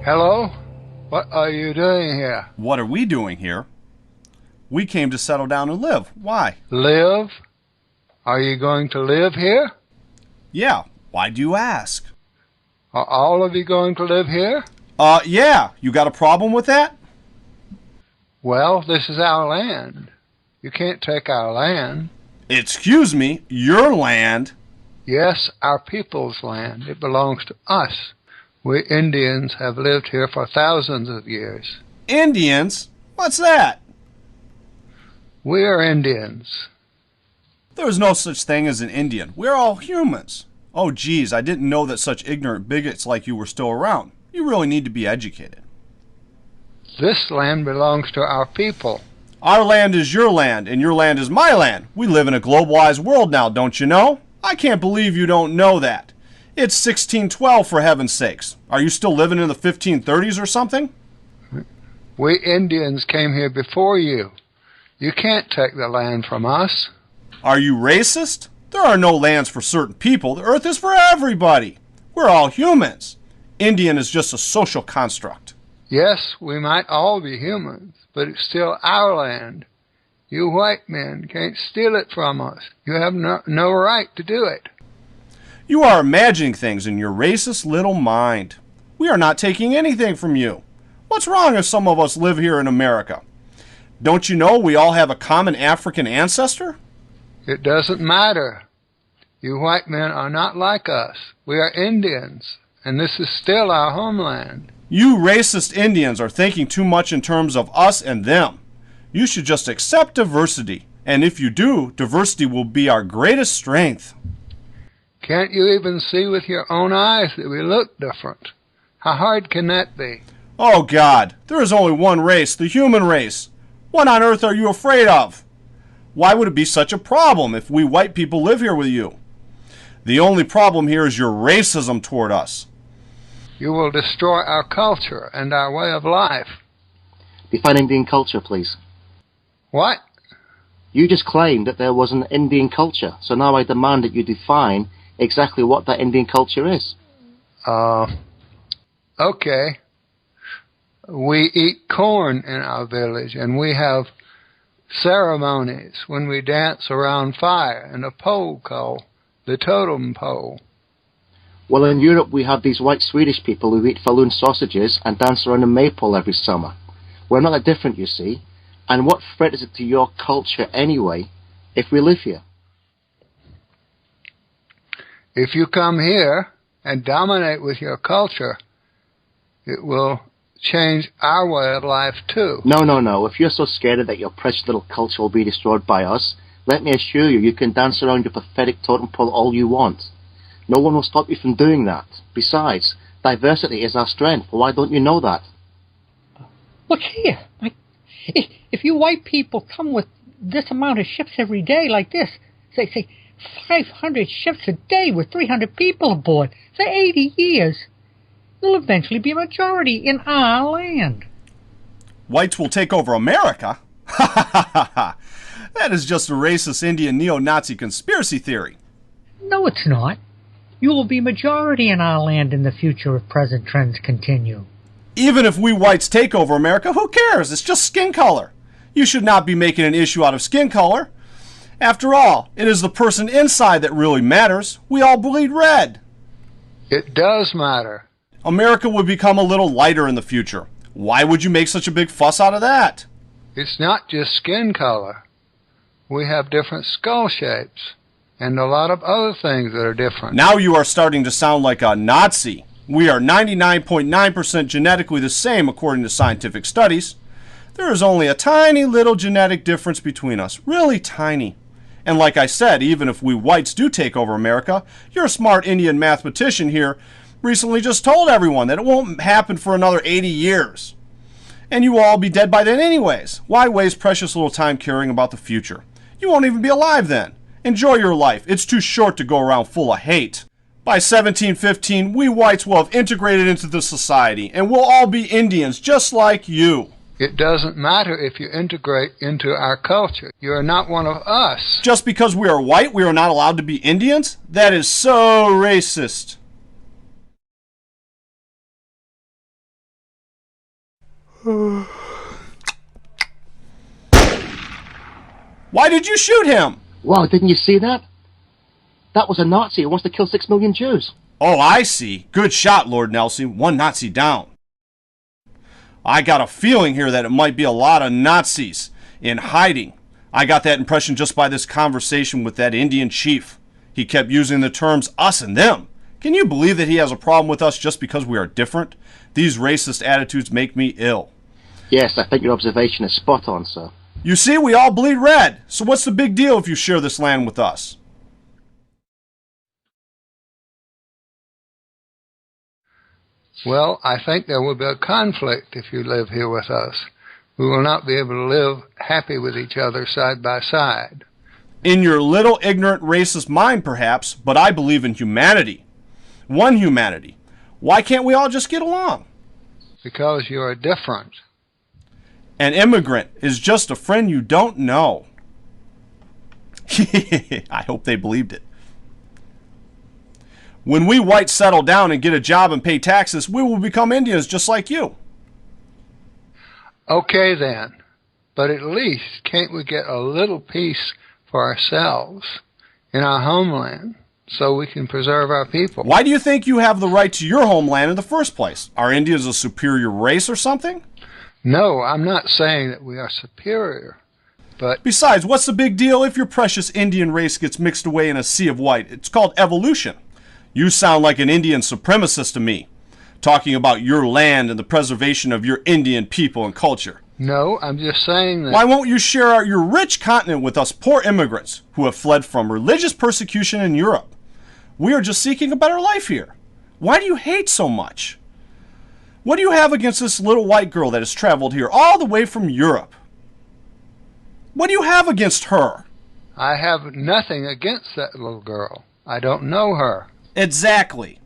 Hello? What are you doing here? What are we doing here? We came to settle down and live. Why? Live? Are you going to live here? Yeah. Why do you ask? Are all of you going to live here? Yeah. You got a problem with that? Well, this is our land. You can't take our land. Excuse me, your land? Yes, our people's land. It belongs to us. We Indians have lived here for thousands of years. Indians? What's that? We are Indians. There's no such thing as an Indian. We're all humans. Oh, geez, I didn't know that such ignorant bigots like you were still around. You really need to be educated. This land belongs to our people. Our land is your land, and your land is my land. We live in a globalized world now, don't you know? I can't believe you don't know that. It's 1612, for heaven's sakes. Are you still living in the 1530s or something? We Indians came here before you. You can't take the land from us. Are you racist? There are no lands for certain people. The earth is for everybody. We're all humans. Indian is just a social construct. Yes, we might all be humans, but it's still our land. You white men can't steal it from us. You have no right to do it. You are imagining things in your racist little mind. We are not taking anything from you. What's wrong if some of us live here in America? Don't you know we all have a common African ancestor? It doesn't matter. You white men are not like us. We are Indians, and this is still our homeland. You racist Indians are thinking too much in terms of us and them. You should just accept diversity, and if you do, diversity will be our greatest strength. Can't you even see with your own eyes that we look different? How hard can that be? Oh God, there is only one race, the human race. What on earth are you afraid of? Why would it be such a problem if we white people live here with you? The only problem here is your racism toward us. You will destroy our culture and our way of life. Define Indian culture, please. What? You just claimed that there was an Indian culture, so now I demand that you define exactly what that Indian culture is. Okay. We eat corn in our village, and we have ceremonies when we dance around fire and a pole called the totem pole. Well, in Europe we have these white Swedish people who eat falloon sausages and dance around a maypole every summer. We're not that different, you see. And what threat is it to your culture anyway, if we live here? If you come here and dominate with your culture, it will change our way of life too. No. If you're so scared that your precious little culture will be destroyed by us, let me assure you, you can dance around your pathetic totem pole all you want. No one will stop you from doing that. Besides, diversity is our strength. Why don't you know that? Look here. If you white people come with this amount of ships every day like this, say 500 ships a day with 300 people aboard for 80 years, you'll eventually be a majority in our land. Whites will take over America? Ha ha ha ha ha! That is just a racist Indian neo-Nazi conspiracy theory. No, it's not. You will be majority in our land in the future if present trends continue. Even if we whites take over America, who cares? It's just skin color. You should not be making an issue out of skin color. After all, it is the person inside that really matters. We all bleed red. It does matter. America would become a little lighter in the future. Why would you make such a big fuss out of that? It's not just skin color. We have different skull shapes and a lot of other things that are different. Now you are starting to sound like a Nazi. We are 99.9% genetically the same according to scientific studies. There is only a tiny little genetic difference between us, really tiny. And like I said, even if we whites do take over America, your smart Indian mathematician here recently just told everyone that it won't happen for another 80 years. And you will all be dead by then anyways. Why waste precious little time caring about the future? You won't even be alive then. Enjoy your life. It's too short to go around full of hate. By 1715, we whites will have integrated into the society, and we'll all be Indians just like you. It doesn't matter if you integrate into our culture. You are not one of us. Just because we are white, we are not allowed to be Indians? That is so racist. Why did you shoot him? Wow, didn't you see that? That was a Nazi who wants to kill 6 million Jews. Oh, I see. Good shot, Lord Nelson. One Nazi down. I got a feeling here that it might be a lot of Nazis in hiding. I got that impression just by this conversation with that Indian chief. He kept using the terms us and them. Can you believe that he has a problem with us just because we are different? These racist attitudes make me ill. Yes, I think your observation is spot on, sir. You see, we all bleed red. So what's the big deal if you share this land with us? Well, I think there will be a conflict if you live here with us. We will not be able to live happy with each other side by side. In your little ignorant racist mind, perhaps, but I believe in humanity. One humanity. Why can't we all just get along? Because you are different. An immigrant is just a friend you don't know. I hope they believed it. When we whites settle down and get a job and pay taxes, we will become Indians just like you. Okay then, but at least can't we get a little peace for ourselves in our homeland so we can preserve our people? Why do you think you have the right to your homeland in the first place? Are Indians a superior race or something? No, I'm not saying that we are superior, but... Besides, what's the big deal if your precious Indian race gets mixed away in a sea of white? It's called evolution. You sound like an Indian supremacist to me, talking about your land and the preservation of your Indian people and culture. No, I'm just saying that... Why won't you share your rich continent with us poor immigrants who have fled from religious persecution in Europe? We are just seeking a better life here. Why do you hate so much? What do you have against this little white girl that has traveled here all the way from Europe? What do you have against her? I have nothing against that little girl. I don't know her. Exactly.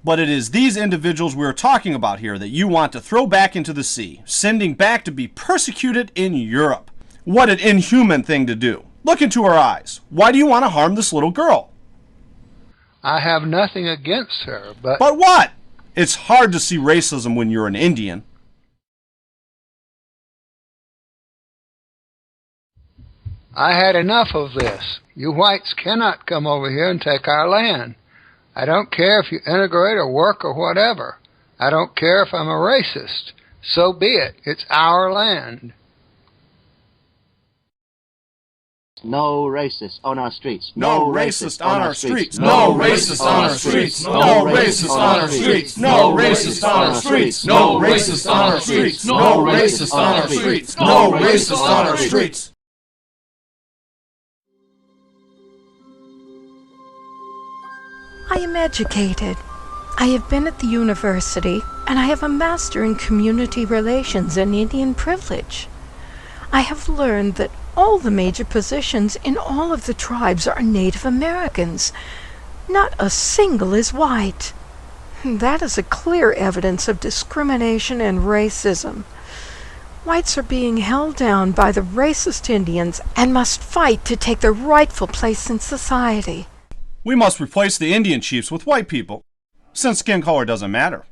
But it is these individuals we are talking about here that you want to throw back into the sea, sending back to be persecuted in Europe. What an inhuman thing to do. Look into her eyes. Why do you want to harm this little girl? I have nothing against her, but... But what? It's hard to see racism when you're an Indian. I had enough of this. You whites cannot come over here and take our land. I don't care if you integrate or work or whatever. I don't care if I'm a racist. So be it. It's our land. No racists on our streets. No racist on our streets. No racist on our streets. No racist on our streets. No racist on our streets. No racist on our streets. No racist on our streets. No racist on our streets. I am educated. I have been at the university, and I have a master in community relations and Indian privilege. I have learned that all the major positions in all of the tribes are Native Americans. Not a single is white. That is a clear evidence of discrimination and racism. Whites are being held down by the racist Indians and must fight to take their rightful place in society. We must replace the Indian chiefs with white people, since skin color doesn't matter.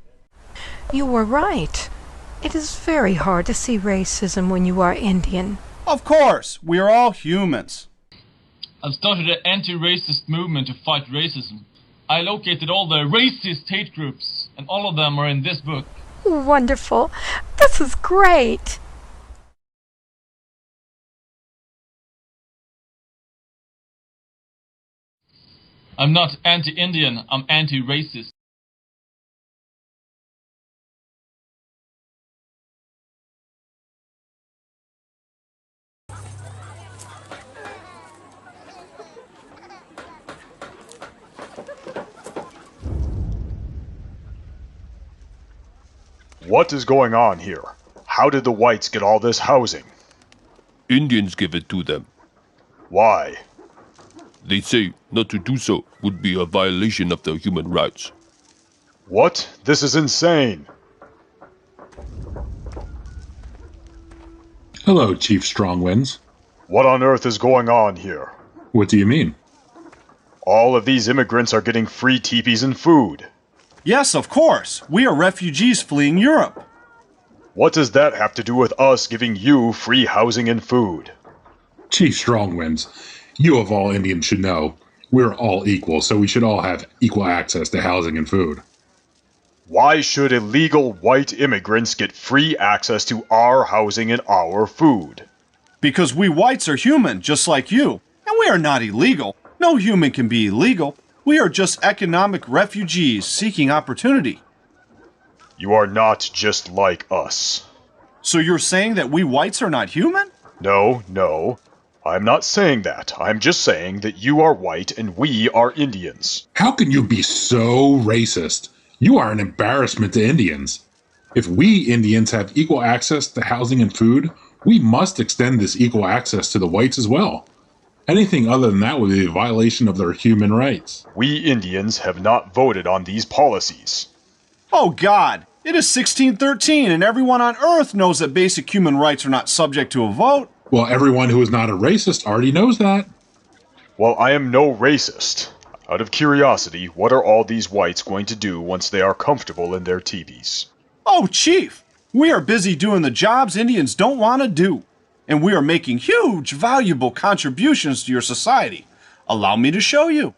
You were right. It is very hard to see racism when you are Indian. Of course, we are all humans. I've started an anti-racist movement to fight racism. I located all the racist hate groups, and all of them are in this book. Wonderful. This is great. I'm not anti-Indian, I'm anti-racist. What is going on here? How did the whites get all this housing? Indians give it to them. Why? They say not to do so would be a violation of their human rights. What? This is insane. Hello, Chief Strongwinds. What on earth is going on here? What do you mean? All of these immigrants are getting free teepees and food. Yes, of course. We are refugees fleeing Europe. What does that have to do with us giving you free housing and food? Chief Strongwinds, you of all Indians should know, we're all equal, so we should all have equal access to housing and food. Why should illegal white immigrants get free access to our housing and our food? Because we whites are human, just like you, and we are not illegal. No human can be illegal. We are just economic refugees seeking opportunity. You are not just like us. So you're saying that we whites are not human? No. I'm not saying that. I'm just saying that you are white and we are Indians. How can you be so racist? You are an embarrassment to Indians. If we Indians have equal access to housing and food, we must extend this equal access to the whites as well. Anything other than that would be a violation of their human rights. We Indians have not voted on these policies. Oh God, it is 1613 and everyone on Earth knows that basic human rights are not subject to a vote. Well, everyone who is not a racist already knows that. Well, I am no racist. Out of curiosity, what are all these whites going to do once they are comfortable in their teepees? Oh, Chief, we are busy doing the jobs Indians don't want to do. And we are making huge, valuable contributions to your society. Allow me to show you.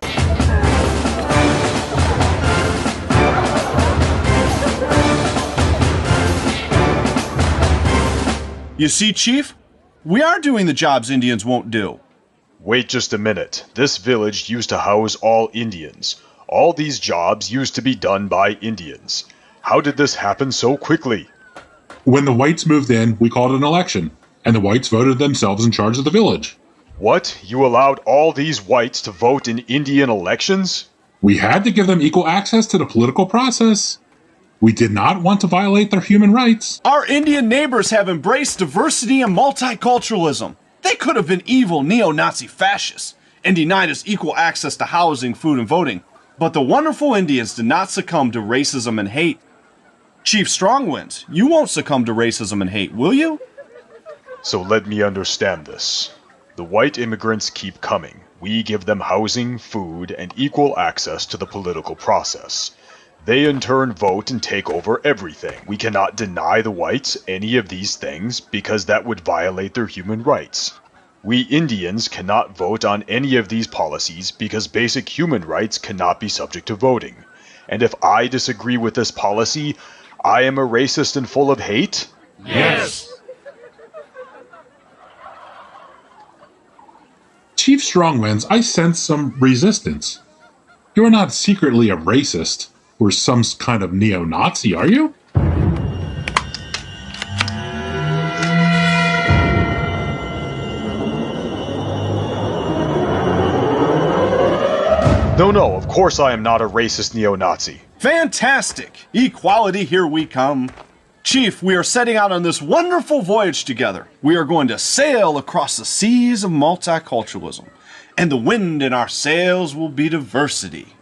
You see, Chief? We are doing the jobs Indians won't do. Wait just a minute. This village used to house all Indians. All these jobs used to be done by Indians. How did this happen so quickly? When the whites moved in, we called an election, and the whites voted themselves in charge of the village. What? You allowed all these whites to vote in Indian elections? We had to give them equal access to the political process. We did not want to violate their human rights. Our Indian neighbors have embraced diversity and multiculturalism. They could have been evil neo-Nazi fascists and denied us equal access to housing, food, and voting. But the wonderful Indians did not succumb to racism and hate. Chief Strongwinds, you won't succumb to racism and hate, will you? So let me understand this. The white immigrants keep coming. We give them housing, food, and equal access to the political process. They in turn vote and take over everything. We cannot deny the whites any of these things because that would violate their human rights. We Indians cannot vote on any of these policies because basic human rights cannot be subject to voting. And if I disagree with this policy, I am a racist and full of hate? Yes! Chief Strongwinds, I sense some resistance. You're not secretly a racist or some kind of neo-Nazi, are you? No, of course I am not a racist neo-Nazi. Fantastic! Equality, here we come. Chief, we are setting out on this wonderful voyage together. We are going to sail across the seas of multiculturalism, and the wind in our sails will be diversity.